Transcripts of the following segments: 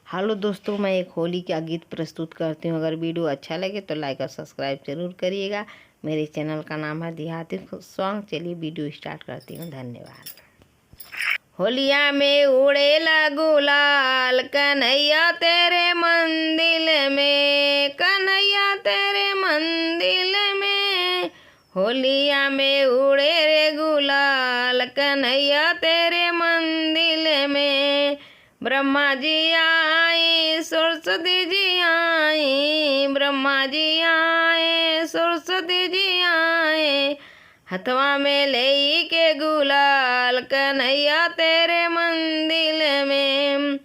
Hello दोस्तों, मैं एक होली का गीत प्रस्तुत करती हूँ। अगर वीडियो अच्छा लगे तो लाइक और सब्सक्राइब जरूर करिएगा। मेरे चैनल का नाम है देहाती सॉन्ग। चलिए वीडियो स्टार्ट करती हूँ। धन्यवाद। होलिया में उड़ेला गुलाल कन्हैया तेरे मंदिर में, कन्हैया तेरे मंदिर में। होलिया में उड़े रे गुलाल कन्हैया तेरे मंदिर में। ब्रह्मा जी आए सरस्वती जी आई, ब्रह्मा जी आए सरस्वती जी आए। हथवा में ले के गुलाल कन्हैया तेरे मंदिर में,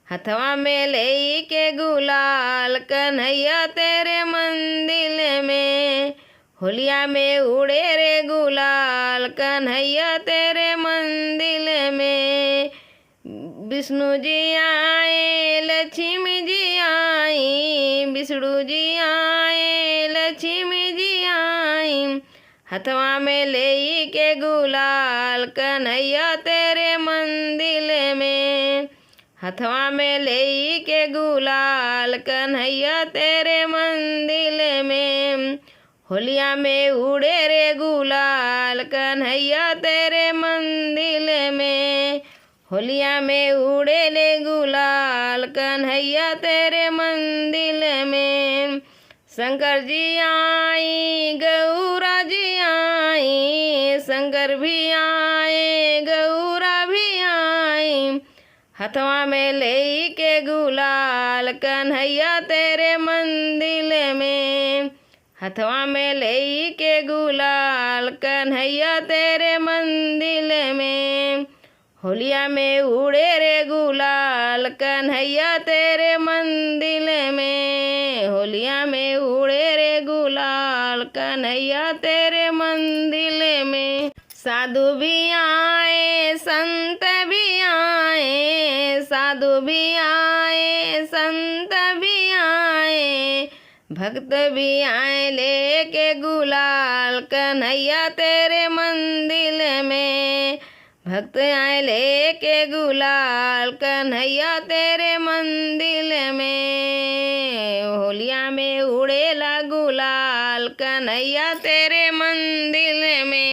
हथवा में ले के गुलाल कन्हैया तेरे मंदिर में। होलिया में उड़े रे गुलाल कन्हैया तेरे मंदिर में। विष्णु जी आए लक्ष्मी जी आई, विष्णु जी आए लक्ष्मी जी आई। हथवा में ले के गुलाल कन्हैया तेरे मंदिर में, हथवा में ले के गुलाल कन्हैया तेरे मंदिर में। होलिया में उड़े रे गुलाल कन्हैया तेरे मंदिर में। होलिया में उड़े ले गुलाल कन्हैया तेरे मंदिर में। शंकर जी आई गौरा जी आई, शंकर भी आए गौरा भी आई। हथवा में ले के गुलाल कन्हैया तेरे मंदिर में, हथवा में ले के गुलाल कन्हैया तेरे मंदिर में। होलिया में उड़े रे गुलाल कन्हैया तेरे मंदिर में, होलिया में उड़े रे गुलाल कन्हैया तेरे मंदिर में। साधु भी आए संत भी आए, साधु भी आए संत भी आए। भक्त भी आए लेके गुलाल कन्हैया तेरे मंदिर में, भक्त आए लेके गुलाल कन्हैया तेरे मंदिर में। होलिया में उड़ेला गुलाल कन्हैया तेरे